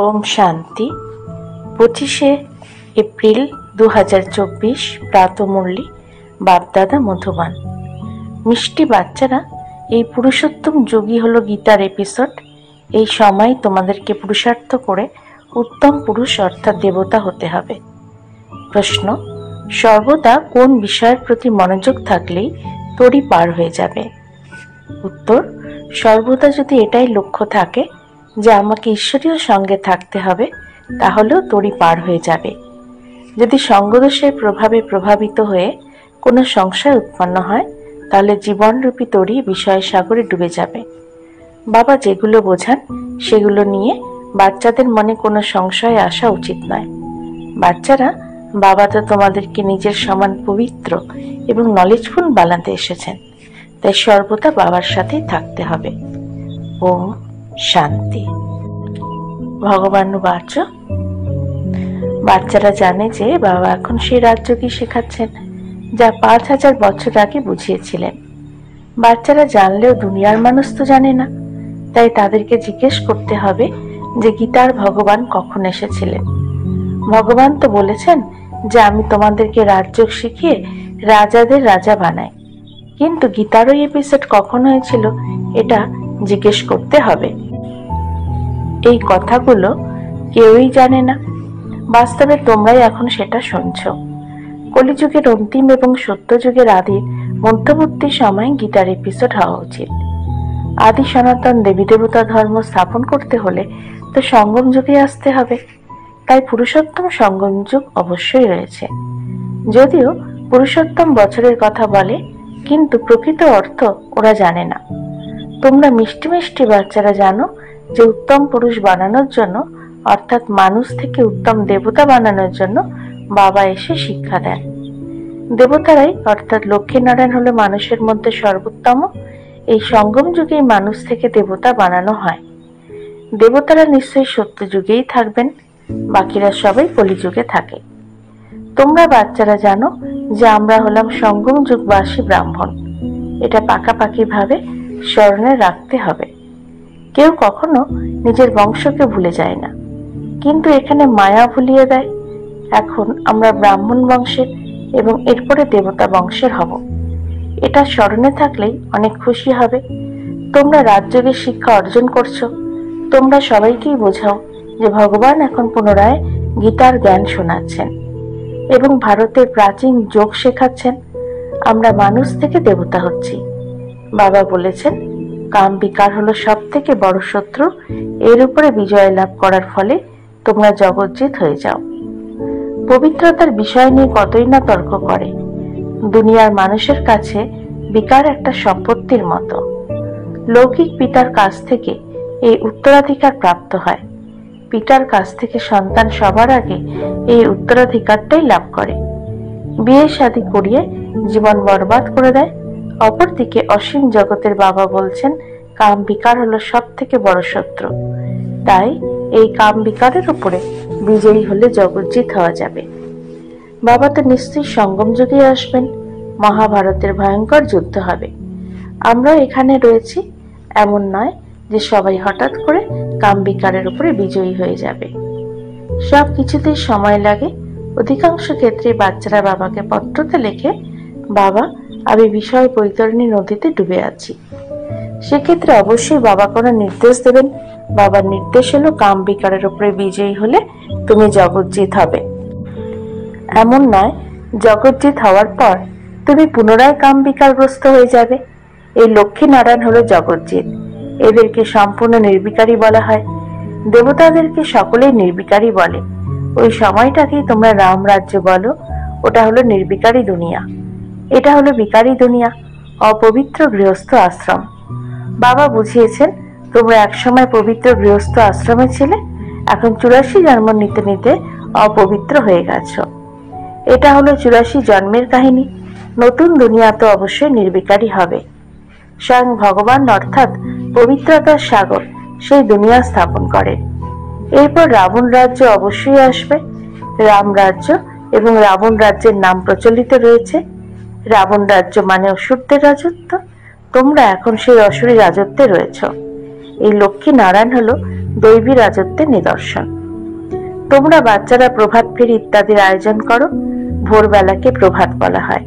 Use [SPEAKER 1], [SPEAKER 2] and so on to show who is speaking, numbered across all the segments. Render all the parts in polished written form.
[SPEAKER 1] ওম শান্তি। 25শে এপ্রিল 2024 প্রাতঃমুরলি বাপদাদা মধুবান। মিষ্টি বাচ্চারা, এই পুরুষোত্তম যোগী হলো গীতার এপিসোড। এই সময় তোমাদেরকে পুরুষার্থ করে উত্তম পুরুষ অর্থাৎ দেবতা হতে হবে। প্রশ্ন: সর্বদা কোন বিষয়ের প্রতি মনোযোগ থাকলেই তরি পার হয়ে যাবে? উত্তর: সর্বদা যদি এটাই লক্ষ্য থাকে যে আমাকে ঈশ্বরীয় সঙ্গে থাকতে হবে, তাহলেও তরি পার হয়ে যাবে। যদি সঙ্গদোষের প্রভাবে প্রভাবিত হয়ে কোনো সংশয় উৎপন্ন হয়, তাহলে জীবনরূপী তরি বিষয় সাগরে ডুবে যাবে। বাবা যেগুলো বোঝান সেগুলো নিয়ে বাচ্চাদের মনে কোনো সংশয় আসা উচিত নয়। বাচ্চারা, বাবা তো তোমাদেরকে নিজের সমান পবিত্র এবং নলেজফুল বানাতে এসেছেন, তাই সর্বদা বাবার সাথেই থাকতে হবে। ওম শান্তি। ভগবান বাচ। বাচ্চারা জানে যে বাবা এখন সেই রাজযোগই শেখাচ্ছেন যা 5000 বছর আগে বুঝিয়েছিলেন। বাচ্চারা জানলেও দুনিয়ার মানুষ তো জানে না, তাই তাদেরকে জিজ্ঞেস করতে হবে যে গীতার ভগবান কখন এসেছিলেন। ভগবান তো বলেছেন যে আমি তোমাদেরকে রাজযোগ শিখিয়ে রাজাদের রাজা বানাই, কিন্তু গীতার ওই এপিসোড কখন হয়েছিল এটা জিজ্ঞেস করতে হবে। এই কথাগুলো কেউই জানে না। বাস্তবে তোমরাই এখন সেটা শুনছ। কলিযুগের অন্তিম এবং সত্যযুগের আদির মধ্যবর্তী সময় গীতার এপিসোড হওয়া উচিত। আদি সনাতন দেবী দেবতা ধর্ম স্থাপন করতে হলে তো সঙ্গম যুগে আসতে হবে, তাই পুরুষোত্তম সঙ্গম যুগ অবশ্যই রয়েছে। যদিও পুরুষোত্তম বছরের কথা বলে, কিন্তু প্রকৃত অর্থ ওরা জানে না। তোমরা মিষ্টি মিষ্টি বাচ্চারা জানো যে উত্তম পুরুষ বানানোর জন্য, অর্থাৎ মানুষ থেকে উত্তম দেবতা বানানোর জন্য বাবা এসে শিক্ষা দেন। দেবতারাই অর্থাৎ লক্ষ্মীনারায়ণ হলো মানুষের মধ্যে সর্বোত্তম। এই সঙ্গম যুগেই মানুষ থেকে দেবতা বানানো হয়। দেবতারা নিশ্চয়ই সত্য যুগেই থাকবেন, বাকিরা সবাই কলিযুগে থাকে। তোমরা বাচ্চারা জানো যে আমরা হলাম সঙ্গম যুগবাসী ব্রাহ্মণ। এটা পাকাপাকি ভাবে স্মরণে রাখতে হবে। কেউ কখনো নিজের বংশকে ভুলে যায় না, কিন্তু এখানে মায়া ভুলিয়ে দেয়। এখন আমরা ব্রাহ্মণ বংশের এবং এরপরে দেবতা বংশের হব। এটা স্মরণে থাকলেই অনেক খুশি হবে। তোমরা রাজযোগের শিক্ষা অর্জন করছো। তোমরা সবাইকেই বোঝাও যে ভগবান এখন পুনরায় গীতার জ্ঞান শোনাচ্ছেন এবং ভারতের প্রাচীন যোগ শেখাচ্ছেন। আমরা মানুষ থেকে দেবতা হচ্ছি। বাবা বলেছেন কাম বিকার হলো সব থেকে বড় শত্রু। এর উপরে বিজয় লাভ করার ফলে তোমরা জগজ্জিত হয়ে যাও। পবিত্রতার বিষয় নিয়ে কতই না তর্ক করে। দুনিয়ার মানুষের কাছে বিকার একটা সম্পত্তির মতো। লৌকিক পিতার কাছ থেকে এই উত্তরাধিকার প্রাপ্ত হয়। পিতার কাছ থেকে সন্তান সবার আগে এই উত্তরাধিকারটাই লাভ করে। বিয়ে শাদী করিয়ে জীবন বরবাদ করে দেয়। অপরদিকে অসীম জগতের বাবা বলছেন কাম বিকার হলো সব থেকে বড় শত্রু। তাই এই কাম বিকারের উপরে বিজয়ী হলে জগজ্জিত হওয়া যাবে। বাবা তো নিশ্চয়ই সঙ্গম যুগে আসবেন। মহাভারতের ভয়ঙ্কর যুদ্ধ হবে। আমরা এখানে রয়েছি, এমন নয় যে সবাই হঠাৎ করে কাম বিকারের উপরে বিজয়ী হয়ে যাবে। সব কিছুতেই সময় লাগে। অধিকাংশ ক্ষেত্রে বাচ্চারা বাবাকে পত্রতে লেখে, বাবা আমি বিষয় বৈতরণী নদীতে ডুবে আছি। সেক্ষেত্রে অবশ্যই বাবা কোনো নির্দেশ দেবেন। বাবার নির্দেশ হলো কাম বিকারের উপরে বিজয়ী হলে তুমি জগজ্জিত হবে। এমন নয় জগজ্জিত হওয়ার পর তুমি পুনরায় কাম বিকারগ্রস্ত হয়ে যাবে। এই লক্ষ্মী নারায়ণ হলো জগজ্জিত। এদেরকে সম্পূর্ণ নির্বিকারী বলা হয়। দেবতাদেরকে সকলেই নির্বিকারী বলে। ওই সময়টাকেই তোমরা রাম রাজ্য বলো। ওটা হলো নির্বিকারী দুনিয়া। এটা হলো বিকারী দুনিয়া, অপবিত্র গৃহস্থ আশ্রম। বাবা বুঝিয়েছেন তোমরা একসময় পবিত্র গৃহস্থ আশ্রমে ছিলে, এখন 84 জন্ম নিতে নিতে অপবিত্র হয়ে গেছো। এটা হলো 84 জন্মের কাহিনী। নতুন দুনিয়া তো অবশ্যই নির্বিকারী হবে। স্বয়ং ভগবান অর্থাৎ পবিত্রতার সাগর সেই দুনিয়া স্থাপন করেন। এরপর রাবণ রাজ্য অবশ্যই আসবে। রাম রাজ্য এবং রাবণ রাজ্যের নাম প্রচলিত রয়েছে। রাবণ রাজ্য মানে অসুরদের রাজত্ব। তোমরা এখন সেই অসুরী রাজত্বে রয়েছ। এই লক্ষ্মী নারায়ণ হলো দৈবী রাজত্বের নিদর্শন। তোমরা বাচ্চারা প্রভাত ফেরি ইত্যাদির আয়োজন করো। ভোরবেলাকে প্রভাত বলা হয়।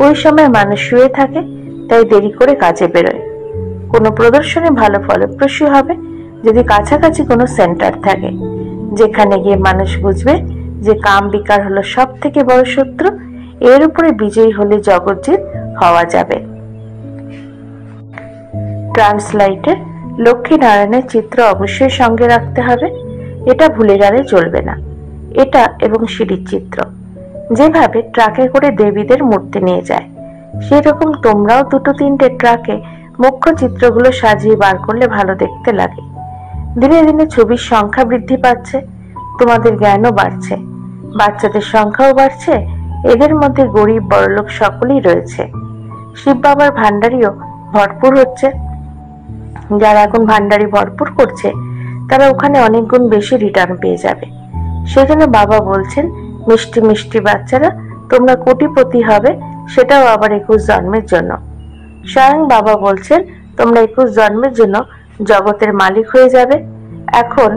[SPEAKER 1] ওই সময় মানুষ শুয়ে থাকে, তাই দেরি করে কাজে বেরোয়। কোনো প্রদর্শনী ভালো ফলপ্রসূ হবে যদি কাছাকাছি কোনো সেন্টার থাকে, যেখানে গিয়ে মানুষ বুঝবে যে কাম বিকার হলো সব থেকে বড় শত্রু। এর উপরে বিজয়ী হলে জগৎজিৎ হওয়া যাবে। ট্রান্সলাইটে লক্ষ্মী নারায়ণের চিত্র অবশ্যই সঙ্গে রাখতে হবে, এটা ভুলে গেলে চলবে না। এটা এবং সিঁড়ির চিত্র। যেভাবে ট্রাকে করে দেবীদের মূর্তি নিয়ে যায়, সেরকম তোমরাও 2-3টে ট্রাকে মুখ্য চিত্রগুলো সাজিয়ে বার করলে ভালো দেখতে লাগে। দিনে দিনে ছবির সংখ্যা বৃদ্ধি পাচ্ছে, তোমাদের জ্ঞানও বাড়ছে, বাচ্চাদের সংখ্যাও বাড়ছে। এদের মধ্যে গরিব বড়লোক সকলেই রয়েছে। শিব বাবার ভান্ডারিও ভরপুর হচ্ছে। যারা এখন ভান্ডারি ভরপুর করছে, তারা ওখানে অনেক গুণ বেশি রিটার্ন পেয়ে যাবে। সেজন্য বাবা বলছেন, মিষ্টি মিষ্টি বাচ্চারা, তোমরা কোটিপতি হবে, সেটাও আবার 21 জন্মের জন্য। স্বয়ং বাবা বলছেন, তোমরা 21 জন্মের জন্য জগতের মালিক হয়ে যাবে। এখন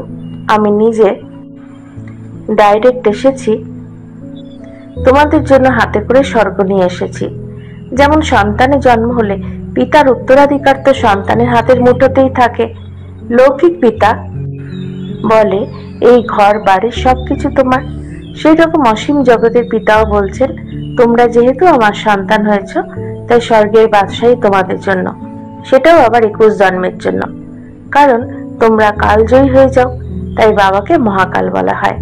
[SPEAKER 1] আমি নিজে ডাইরেক্ট এসেছি, তোমাদের জন্য হাতে করে স্বর্গ নিয়ে এসেছি। যেমন সন্তানের জন্ম হলে পিতার উত্তরাধিকার তো সন্তানের হাতের মুঠোতেই থাকে। লৌকিক পিতা বলে, এই ঘর বাড়ি সবকিছু তোমার। সেই রকম অসীম জগতের পিতাও বলছেন, তোমরা যেহেতু আমার সন্তান হয়েছ, তাই স্বর্গের বাদশাহী তোমাদের জন্য, সেটাও আবার 21 জন্মের জন্য। কারণ তোমরা কালজয়ী হয়ে যাও, তাই বাবাকে মহাকাল বলা হয়।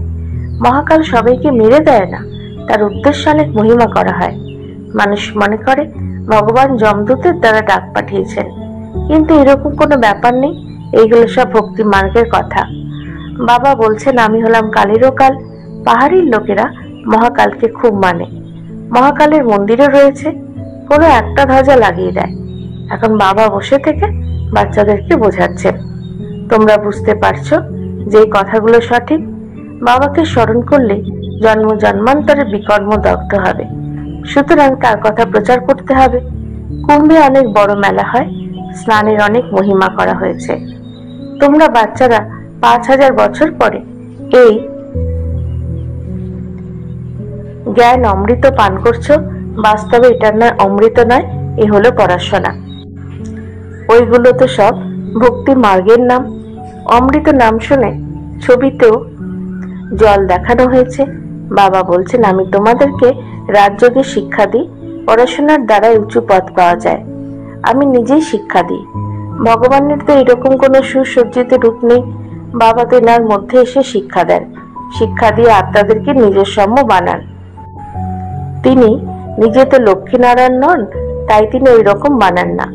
[SPEAKER 1] মহাকাল সবাইকে মেরে দেয় না, তার উদ্দেশ্যে অনেক মহিমা করা হয়। মানুষ মনে করে ভগবান যমদূতের দ্বারা ডাক পাঠিয়েছেন, কিন্তু এরকম কোনো ব্যাপার নেই। এইগুলো সব ভক্তি মার্গের কথা। বাবা বলছেন, আমি হলাম কালেরও কাল। পাহাড়ির লোকেরা মহাকালকে খুব মানে। মহাকালের মন্দিরও রয়েছে, কোনো একটা ধ্বজা লাগিয়ে দেয়। এখন বাবা বসে থেকে বাচ্চাদেরকে বোঝাচ্ছেন। তোমরা বুঝতে পারছো যে এই কথাগুলো সঠিক। বাবাকে স্মরণ করলে জন্ম জন্মান্তরে বিকর্ম দগ্ধ হবে, সুতরাং তার কথা প্রচার করতে হবে। কুম্ভে অনেক বড় মেলা হয়, স্নানের অনেক মহিমা করা হয়েছে। তোমরা বাচ্চারা 5000 বছর পরে এই জ্ঞান অমৃত পান করছো। বাস্তবে এটা নয়, অমৃত নয়, এ হলো পড়াশোনা। ওইগুলো তো সব ভক্তি মার্গের নাম। অমৃত নাম শুনে ছবিতেও জল দেখানো হয়েছে। বাবা বলছেন, আমি তোমাদেরকে রাজযোগে শিক্ষা দিই, পড়াশোনার দ্বারাই উঁচু পদ পাওয়া যায়। আমি নিজেই শিক্ষা দিই। ভগবানের তো এরকম কোনো সুসজ্জিত রূপ নেই। বাবা তো এনার মধ্যে এসে শিক্ষা দেন, শিক্ষা দিয়ে আত্মাদেরকে নিজের সাম্য বানান। তিনি নিজে তো লক্ষ্মীনারায়ণ নন, তাই তিনি ওই রকম বানান না।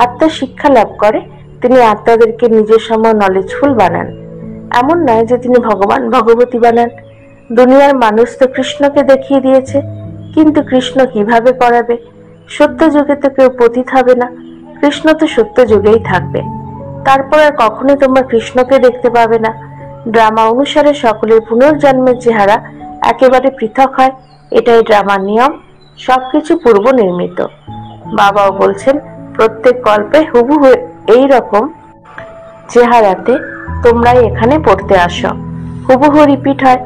[SPEAKER 1] আত্মা শিক্ষা লাভ করে, তিনি আত্মাদেরকে নিজের সাম্য নলেজফুল বানান। এমন নয় যে তিনি ভগবান ভগবতী বানান। দুনিয়ার মানুষ তো কৃষ্ণকে দেখিয়ে দিয়েছে, কিন্তু কৃষ্ণ কিভাবে করাবে? সত্য যুগে তো কেউ পতিত হবে না, কৃষ্ণ তো সত্য যুগেই থাকবে। তারপর আর কখনোই তোমরা কৃষ্ণকে দেখতে পাবে না। ড্রামা অনুসারে সকলের পুনর্জন্মের চেহারা একেবারে পৃথক হয়, এটাই ড্রামার নিয়ম। সবকিছু পূর্ব নির্মিত। বাবাও বলছেন, প্রত্যেক গল্পে হুবহু এই রকম চেহারাতে তোমরাই এখানে পড়তে আসো। হুবহু রিপিট হয়।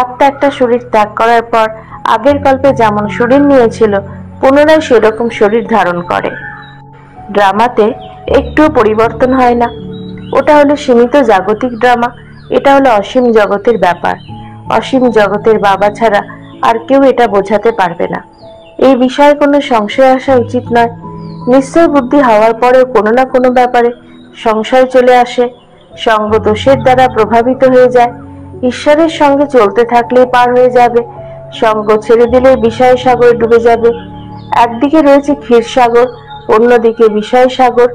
[SPEAKER 1] আত্মা একটা শরীর ত্যাগ করার পর আগের গল্পে যেমন শরীর নিয়েছিল, পুনরায় সেরকম শরীর ধারণ করে। ড্রামাতে একটু পরিবর্তন হয় না। ওটা হলো সীমিত জাগতিক ড্রামা, এটা হলো অসীম জগতের ব্যাপার। অসীম জগতের বাবা ছাড়া আর কেউ এটা বোঝাতে পারবে না। এই বিষয়ে কোনো সংশয় আসা উচিত নয়। নিশ্চয় বুদ্ধি হওয়ার পরেও কোনো না কোনো ব্যাপারে সংশয় চলে আসে। সঙ্গ দোষের দ্বারা প্রভাবিত হয়ে যায়। ঈশ্বরের সঙ্গে চলতে থাকলেই পার হয়ে যাবে, সঙ্গ ছেড়ে দিলে বিষয় সাগরে ডুবে যাবে। একদিকে রয়েছে ক্ষীরসাগর, অন্যদিকে বিষয় সাগর।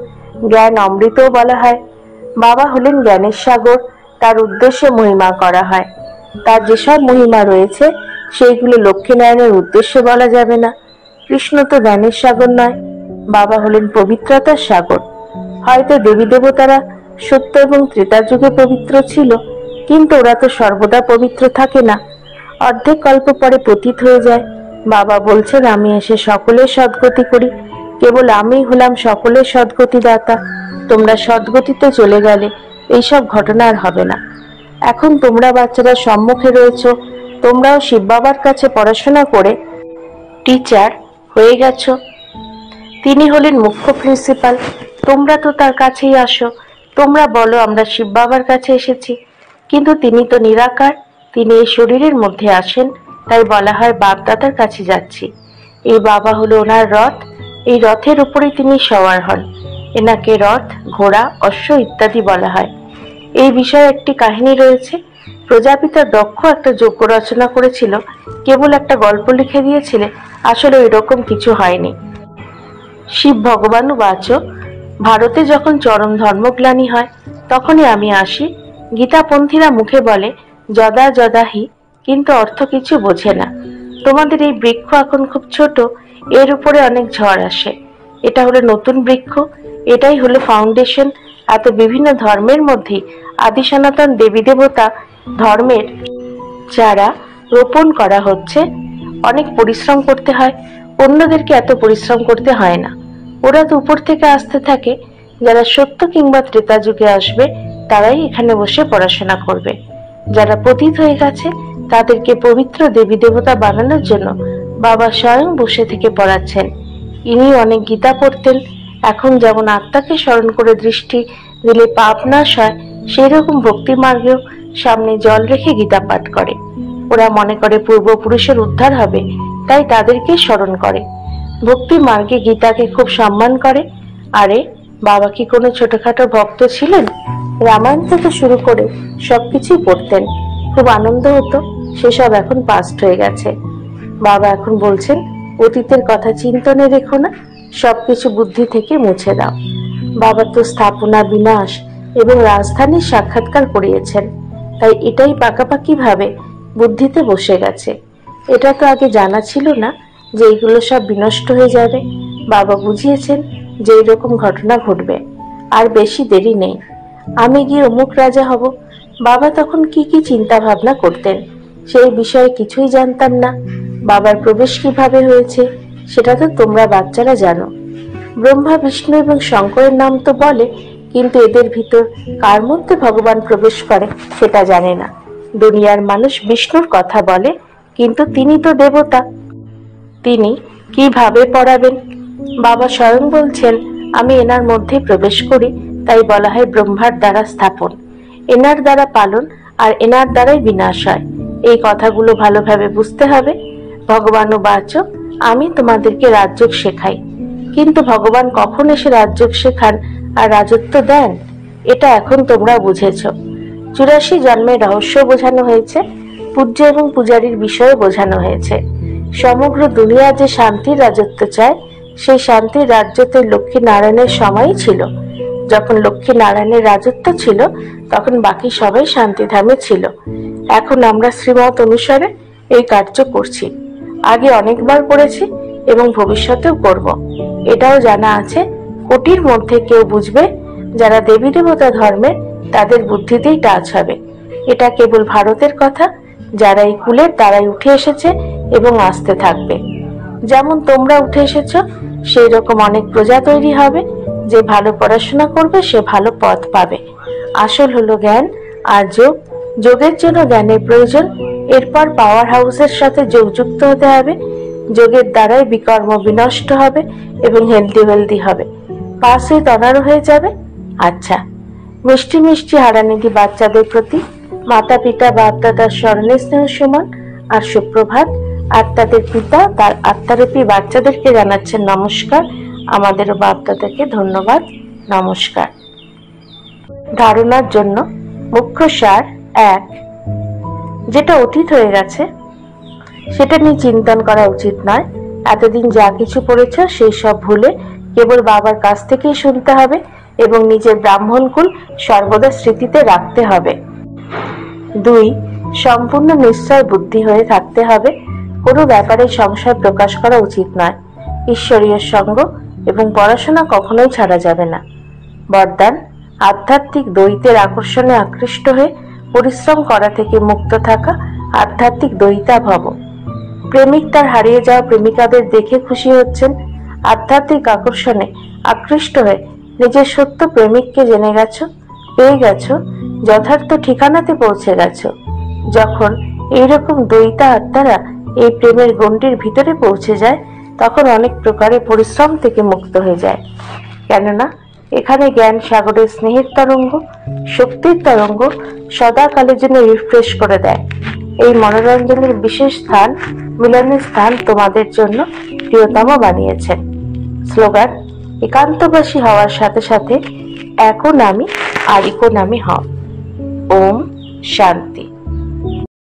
[SPEAKER 1] জ্ঞান অমৃতও বলা হয়। বাবা হলেন জ্ঞানের সাগর, তার উদ্দেশ্যে মহিমা করা হয়। তার যেসব মহিমা রয়েছে সেইগুলো লক্ষ্মীনারায়ণের উদ্দেশ্যে বলা যাবে না। কৃষ্ণ তো জ্ঞানের সাগর নয়, বাবা হলেন পবিত্রতার সাগর। হয়তো দেবী দেবতারা সত্য এবং ত্রেতা যুগে পবিত্র ছিল, কিন্তু ওরা তো সর্বদা পবিত্র থাকে না, অর্ধেক কল্প পরে পতিত হয়ে যায়। বাবা বলছেন, আমি এসে সকলের সদ্গতি করি, কেবল আমি হলাম সকলের সদ্গতি দাতা। তোমরা সদ্গতিতে চলে গেলে এইসব ঘটনা আর হবে না। এখন তোমরা বাচ্চারা সম্মুখে রয়েছ, তোমরাও শিব বাবার কাছে পড়াশোনা করে টিচার হয়ে গেছো। তিনি হলেন মুখ্য প্রিন্সিপাল, তোমরা তো তার কাছেই আসো। তোমরা বলো আমরা শিব বাবার কাছে এসেছি, কিন্তু তিনি তো নিরাকার, তিনি এই শরীরের মধ্যে আসেন, তাই বলা হয় বাপ দাদার কাছে যাচ্ছি। এই বাবা হলো ওনার রথ, এই রথের উপরে তিনি সওয়ার হন। এনাকে রথ, ঘোড়া, অশ্ব ইত্যাদি বলা হয়। এই বিষয়ে একটি কাহিনী রয়েছে। প্রজাপিতা দক্ষ একটা যজ্ঞ রচনা করেছিল, কেবল একটা গল্প লিখে দিয়েছিলে, আসলে এরকম কিছু হয়নি। শিব ভগবান বাচ, ভারতে যখন চরম ধর্মগ্লানি হয় তখনই আমি আসি। গীতাপন্থীরা মুখে বলে যদা যদাহি, কিন্তু অর্থ কিছু বোঝে না। তোমাদের এই বৃক্ষ এখন খুব ছোট, এর উপরে অনেক ঝড় আসে। এটা হলো নতুন বৃক্ষ, এটাই হলো ফাউন্ডেশন। এত বিভিন্ন ধর্মের মধ্যে আদি সনাতন দেবী দেবতা ধর্মের যারা রোপণ করা হচ্ছে, অনেক পরিশ্রম করতে হয়, অন্যদেরকে এত পরিশ্রম করতে হয় না। ওরা তো উপর থেকে আসতে থাকে। যারা সত্য কিংবা ত্রেতা যুগে আসবে তারাই এখানে বসে পড়াশোনা করবে। যারা পতিত হয়ে গেছে তাদেরকে পবিত্র দেবী দেবতা বানানোর জন্য বাবা স্বয়ং বসে থেকে পড়াচ্ছেন। ইনি অনেক গীতা পড়তেন। এখন যেমন আত্মাকে স্মরণ করে দৃষ্টি দিলে পাপ নাশ হয়, সেই রকম ভক্তি মার্গেও সামনে জল রেখে গীতা পাঠ করে। ওরা মনে করে পূর্বপুরুষের উদ্ধার হবে, তাই তাদেরকে স্মরণ করে। ভক্তি মার্গে গীতাকে খুব সম্মান করে। আরে বাবা কি কোনো ছোটখাটো ভক্ত ছিলেন? রামায়ণ থেকে শুরু করে সবকিছুই পড়তেন, খুব আনন্দ হতো। সেসব এখন পাস্ট হয়ে গেছে। বাবা এখন বলছেন অতীতের কথা চিন্তনে রেখো না, সবকিছু বুদ্ধি থেকে মুছে দাও। বাবা তো স্থাপনা, বিনাশ এবং রাজধানীর সাক্ষাৎকার করিয়েছেন, তাই এটাই পাকাপাকি ভাবে বুদ্ধিতে বসে গেছে। এটা তো আগে জানা ছিল না যে এইগুলো সব বিনষ্ট হয়ে যাবে। বাবা বুঝিয়েছেন যে এইরকম ঘটনা ঘটবে, আর বেশি দেরি নেই। আমি গিয়ে অমুক রাজা হব। বাবা তখন কি কি চিন্তা ভাবনা করতেন সেই বিষয়ে কিছুই জানতাম না। বাবার প্রবেশ কিভাবে হয়েছে সেটা তো তোমরা বাচ্চারা জানো। ব্রহ্মা, বিষ্ণু এবং শঙ্করের নাম তো বলে, কিন্তু এদের ভিতর কার মধ্যে ভগবান প্রবেশ করে সেটা জানে না। দুনিয়ার মানুষ বিষ্ণুর কথা বলে, কিন্তু তিনি তো দেবতা, তিনি কিভাবে পড়াবেন? বাবা স্বয়ং বলছেন আমি এনার মধ্যে প্রবেশ করি, তাই বলা হয় ব্রহ্মার দ্বারা স্থাপন, এনার দ্বারা পালন, আর এনার দ্বারাই বিনাশ হয়। এই কথাগুলো ভালোভাবে বুঝতে হবে। ভগবান বাচ, আমি তোমাদেরকে রাজযোগ শেখাই, কিন্তু ভগবান কখন এসে রাজযোগ শেখান আর রাজত্ব দেন এটা এখন তোমরা বুঝেছ। 84 জন্মের রহস্য বোঝানো হয়েছে, পূজ্য এবং পূজারীর বিষয়ে বোঝানো হয়েছে। সমগ্র দুনিয়া যে শান্তির রাজত্ব চায়, সেই শান্তির রাজ্যতে লক্ষ্মী নারায়ণের সময়ই ছিল। যখন লক্ষ্মী নারায়ণের রাজত্ব ছিল তখন বাকি সবাই শান্তিধামে ছিল। এখন আমরা শ্রীমত অনুসারে এই কার্য করছি, আগে অনেকবার করেছি এবং ভবিষ্যতেও করব। এটাও জানা আছে কোটির মধ্যে কেউ বুঝবে, যারা দেবী দেবতা ধর্মের তাদের বুদ্ধিতেই টাচ হবে। এটা কেবল ভারতের কথা, যারা এই কুলের দ্বারাই উঠে এসেছে এবং আসতে থাকবে। যেমন তোমরা উঠে এসেছ, সেই রকম অনেক প্রজা তৈরি হবে। যে ভালো পড়াশোনা করবে সে ভালো পথ পাবে। আসল হলো জ্ঞান আর যোগ। যোগের জন্য জ্ঞানের প্রয়োজন, এরপর পাওয়ার হাউসের সাথে যোগযুক্ত হতে হবে। যোগের দ্বারাই বিকর্ম বিনষ্ট হবে এবং হেলদি হবে, পাস উইথ অনার হয়ে যাবে। আচ্ছা, মিষ্টি মিষ্টি হারানিধি বাচ্চাদের প্রতি মাতা পিতা বাপ দাদার স্মরণে স্নেহ সুমন আর সুপ্রভাত। আর তাদের পিতা তার আত্মারূপী বাচ্চাদেরকে জানাচ্ছেন নমস্কার। আমাদেরও বাপ দাদাকে ধন্যবাদ, নমস্কার। ধারণার জন্য মুখ্য সার 1, যেটা অতীত হয়ে গেছে সেটা নিয়ে চিন্তন করা উচিত নয়। এতদিন যা কিছু পড়েছ সেই সব ভুলে কেবল বাবার কাছ থেকেই শুনতে হবে এবং নিজের ব্রাহ্মণকুল সর্বদা স্মৃতিতে রাখতে হবে। 2, সম্পূর্ণ নিশ্চয় বুদ্ধি হয়ে থাকতে হবে। কোনো ব্যাপারে সংশয় প্রকাশ করা উচিত নয়। ঈশ্বরীয় সঙ্গ এবং পড়াশোনা কখনোই ছাড়া যাবে না। বরদান, আধ্যাত্মিক দ্বৈতের আকর্ষণে আকৃষ্ট হয়ে পরিশ্রম করা থেকে মুক্ত থাকা, আধ্যাত্মিক দ্বৈতা ভব। প্রেমিক তার হারিয়ে যাওয়া প্রেমিকাদের দেখে খুশি হচ্ছেন। আধ্যাত্মিক আকর্ষণে আকৃষ্ট হয়ে নিজের সত্য প্রেমিককে জেনে গেছ। পেয়ে গেছো, যথার্থ ঠিকানাতে পৌঁছে গেছো। যখন এইরকম দ্বৈতা আত্মারা এই প্রেমের গণ্ডির ভিতরে পৌঁছে যায়, তখন অনেক প্রকারের পরিশ্রম থেকে মুক্ত হয়ে যায়। কেননা এখানে জ্ঞান সাগরের স্নেহের তরঙ্গ, শক্তির তরঙ্গ সদাকালের জন্য রিফ্রেশ করে দেয়। এই মনোরঞ্জনের বিশেষ স্থান, মিলনের স্থান তোমাদের জন্য প্রিয়তম বানিয়েছেন। স্লোগান: একান্তবাসী হওয়ার সাথে সাথে একো নামী আরিকো নামী হও। ওম শান্তি।